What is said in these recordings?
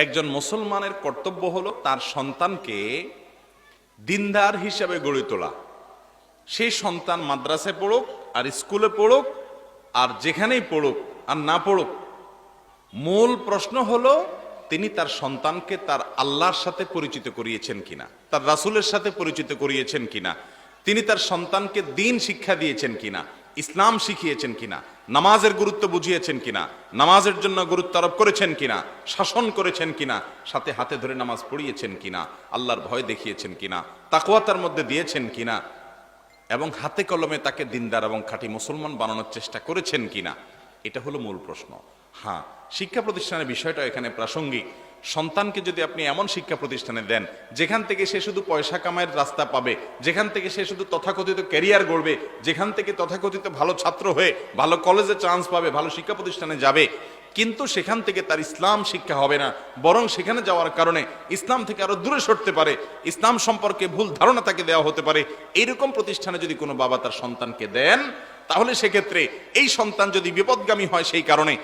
একজন মুসলমানের কর্তব্য হলো তার সন্তানকে দিনদার হিসাবে গড়ে তোলা। সেই সন্তান মাদ্রাসায় পড়ুক আর স্কুলে পড়ুক আর যেখানেই পড়ুক আর না পড়ুক, মূল প্রশ্ন হলো তিনি তার সন্তানকে তার আল্লাহর সাথে পরিচিত করিয়েছেন কিনা, তার রাসূলের সাথে পরিচিত করিয়েছেন কিনা, তিনি তার সন্তানকে দ্বীন শিক্ষা দিয়েছেন কিনা, ইসলাম শিখিয়েছেন কিনা, নামাজের গুরুত্ব বুঝিয়েছেন কিনা, নামাজের জন্য গুরুত্ব আরোপ করেছেন কিনা, শাসন করেছেন কিনা, সাথে হাতে ধরে নামাজ পড়িয়েছেন কিনা, আল্লাহর ভয় দেখিয়েছেন কিনা, তাকওয়া তার মধ্যে দিয়েছেন কিনা, এবং হাতে কলমে তাকে দিনদার এবং খাঁটি মুসলমান বানানোর চেষ্টা করেছেন কিনা, এটা হলো মূল প্রশ্ন। হ্যাঁ, শিক্ষা প্রতিষ্ঠানের বিষয়টা এখানে প্রাসঙ্গিক। সন্তানকে যদি আপনি এমন শিক্ষা প্রতিষ্ঠানে দেন যেখান থেকে সে শুধু পয়সা কামাইয়ের রাস্তা পাবে, যেখান থেকে সে শুধু তথাকথিত ক্যারিয়ার গড়বে, যেখান থেকে তথাকথিত ভালো ছাত্র হয়ে ভালো কলেজে চান্স পাবে, ভালো শিক্ষা প্রতিষ্ঠানে যাবে, কিন্তু সেখান থেকে তার ইসলাম শিক্ষা হবে না, বরং সেখানে যাওয়ার কারণে ইসলাম থেকে আরো দূরে সরতে পারে, ইসলাম সম্পর্কে ভুল ধারণা তাকে দেওয়া হতে পারে, এইরকম প্রতিষ্ঠানে যদি কোনো বাবা তার সন্তানকে দেন, তাহলে সেক্ষেত্রে এই সন্তান যদি বিপদগামী হয় সেই কারণে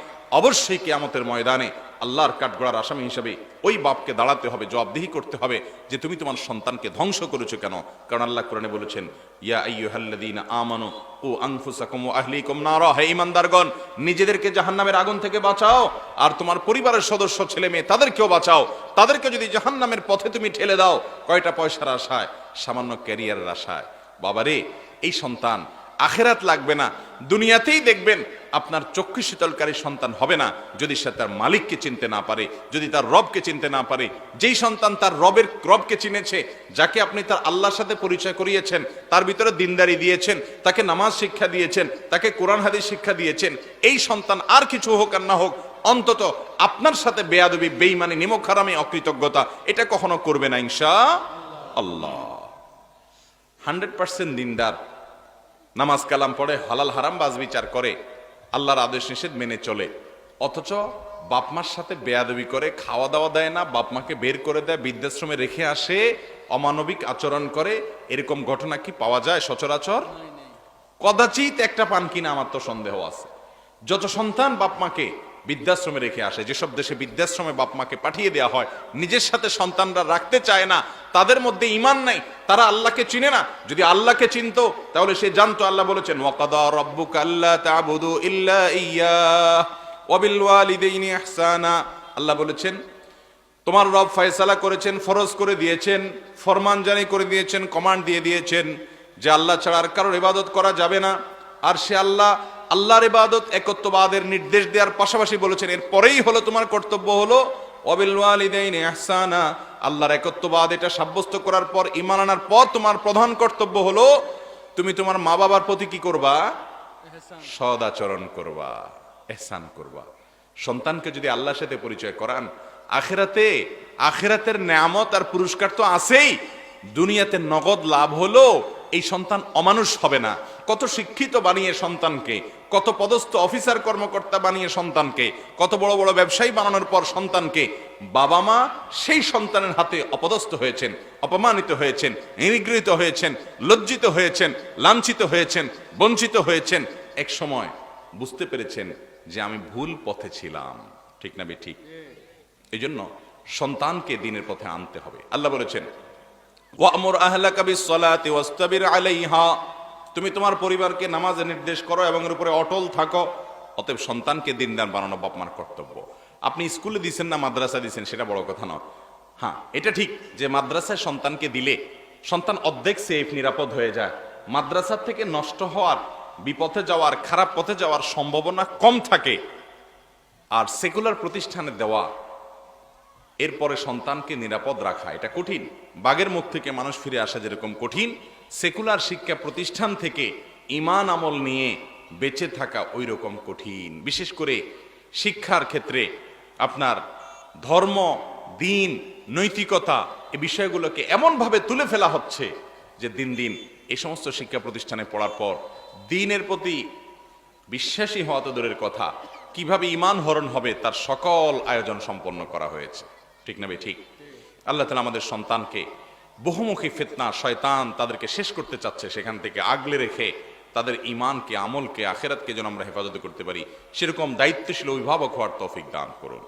অবশ্যই কিয়ামতের ময়দানে আল্লাহর কাঠগড়ার আসামি হিসেবে ওই বাপকে দাঁড়াতে হবে, জবাবদিহি করতে হবে যে তুমি তোমার সন্তানকে ধ্বংস করেছো কেন। কারণ আল্লাহ কোরআনে বলেছেন, ইয়া আইয়ুহাল্লাযীনা আমানু ও আনফুসাকুম ওয়া আহলিকুম নারা, হে ঈমানদারগণ, নিজেদেরকে জাহান্নামের আগুন থেকে বাঁচাও আর তোমার পরিবারের সদস্য ছেলে মেয়ে তাদেরকেও বাঁচাও। তাদেরকে যদি জাহান্নামের পথে তুমি ঠেলে দাও কয়টা পয়সার আশায়, সামান্য ক্যারিয়ারের আশায়, বাবারে এই সন্তান আখেরাত লাগবে না, দুনিয়াতেই দেখবেন আপনার চক্ষু শীতলকারী সন্তান হবে না যদি সে তার মালিককে চিনতে না পারে, যদি তার রবকে চিনতে না পারে। যেই সন্তান তার রবকে চিনেছে, যাকে আপনি তার আল্লাহর সাথে পরিচয় করিয়েছেন, তার ভিতরে দিনদারি দিয়েছেন, তাকে নামাজ শিক্ষা দিয়েছেন, তাকে কোরআন হাদিস শিক্ষা দিয়েছেন, এই সন্তান আর কিছু হোক আর না হোক অন্তত আপনার সাথে বেয়াদবি, বেঈমানি, নিমক হারামি, অকৃতজ্ঞতা এটা কখনো করবে না ইনশাআল্লাহ। 100% দিনদার, নামাজ কালাম পড়ে, হালাল হারাম বাজ বিচার করে, আল্লাহর আদেশ নিষেধ মেনে চলে, অথচ বাপ মার সাথে বেয়াদবি করে, খাওয়া দাওয়া দেয় না, বাপ মাকে বের করে দেয়, বৃদ্ধাশ্রমে রেখে আসে, অমানবিক আচরণ করে, এরকম ঘটনা কি পাওয়া যায় সচরাচর? কদাচিৎ একটা পান কিনা আমার তো সন্দেহ আছে। যত সন্তান বাপ মাকে বৃদ্ধাশ্রমে রেখে আসে, যেসব দেশে বৃদ্ধাশ্রমে বাপ মাকে পাঠিয়ে দেওয়া হয়, নিজের সাথে সন্তানরা রাখতে চায় না, তাদের মধ্যে ঈমান নাই, তারা আল্লাহকে চিনে না। যদি আল্লাহকে চিনতো তাহলে সে জানতো, আল্লাহ বলেছেন ওয়াকাদা রাব্বুকা আল্লা তা'বুদু ইল্লা ইয়্যাহু ওয়া বিল ওয়ালিদাইনি ইহসানা, আল্লাহ বলেছেন তোমার রব ফয়সালা করেছেন, ফরজ করে দিয়েছেন, ফরমান জারি করে দিয়েছেন, কমান্ড দিয়ে দিয়েছেন যে আল্লাহ ছাড়া আর কারোর ইবাদত করা যাবে না। আর সে আল্লাহর ইবাদত একত্ববাদের নির্দেশ দেওয়ার পাশাপাশি বলেছেন এরপরেই হলো তোমার কর্তব্য হলো ওয়াবিল ওয়ালিদাইনি ইহসানা, আল্লাহর একত্ববাদ এটা সাব্যস্ত করার পর, ঈমান আনার পর তোমার প্রধান কর্তব্য হলো তুমি তোমার মা বাবার প্রতি কি করবা? সৎ আচরণ করবা, ইহসান করবা। সন্তানকে যদি আল্লাহর সাথে পরিচয় করান, আখিরাতের নেয়ামত আর পুরস্কার তো আছেই, দুনিয়াতে নগদ লাভ হলো এই সন্তান অমানুষ হবে না। কত শিক্ষিত বানিয়ে সন্তানকে, কত পদস্থ অফিসার কর্মকর্তা বানিয়ে সন্তানকে, কত বড় বড় ব্যবসায়ী বানানোর পর সন্তানকে বাবা মা সেই সন্তানের হাতে অপদস্থ হয়েছেন, অপমানিত হয়েছেন, নিগৃহীত হয়েছেন, লজ্জিত হয়েছেন, লাঞ্ছিত হয়েছেন, বঞ্চিত হয়েছেন। এক সময় বুঝতে পেরেছেন যে আমি ভুল পথে ছিলাম, ঠিক না ঠিক? এই জন্য সন্তানকে দ্বীনের পথে আনতে হবে। আল্লাহ বলেছেন ওয়া'মুর আহলাকা বিস-সালাতি ওয়াসতাবির আলাইহা, তুমি তোমার পরিবারকে নামাজের নির্দেশ করো এবং এর উপরে অটল থাকো। অতএব সন্তানকে দিনদার বানানো বাপ মার কর্তব্য। আপনি স্কুলে দিচ্ছেন না মাদ্রাসা দিচ্ছেন সেটা বড় কথা নয়। হ্যাঁ, এটা ঠিক যে মাদ্রাসায় সন্তানকে দিলে সন্তান অর্ধেক সেফ, নিরাপদ হয়ে যায়। মাদ্রাসার থেকে নষ্ট হওয়ার, বিপথে যাওয়ার, খারাপ পথে যাওয়ার সম্ভাবনা কম থাকে। আর সেকুলার প্রতিষ্ঠানে দেওয়া, এরপরে সন্তানকে নিরাপদ রাখা এটা কঠিন। বাঘের মুখ থেকে মানুষ ফিরে আসা যেরকম কঠিন, সেকুলার শিক্ষা প্রতিষ্ঠান থেকে ঈমান আমল নিয়ে বেঁচে থাকা ওই রকম কঠিন। বিশেষ করে শিক্ষার ক্ষেত্রে আপনার ধর্ম, দিন, নৈতিকতা এই বিষয়গুলোকে এমনভাবে তুলে ফেলা হচ্ছে যে দিন দিন এই সমস্ত শিক্ষা প্রতিষ্ঠানে পড়ার পর দিনের প্রতি বিশ্বাসী হওয়া তো দূরের কথা, কিভাবে ঈমান হরণ হবে তার সকল আয়োজন সম্পন্ন করা হয়েছে, ঠিক না ঠিক? আল্লাহ তাআলা আমাদের সন্তানকে বহুমুখী ফিতনা, শয়তান তাদেরকে শেষ করতে চাচ্ছে, সেখান থেকে আগলে রেখে তাদের ঈমানকে, আমলকে, আখিরাতকে যেন আমরা হেফাজত করতে পারি, সেরকম দায়িত্বশীল অভিভাবক হওয়ার তৌফিক দান করুন।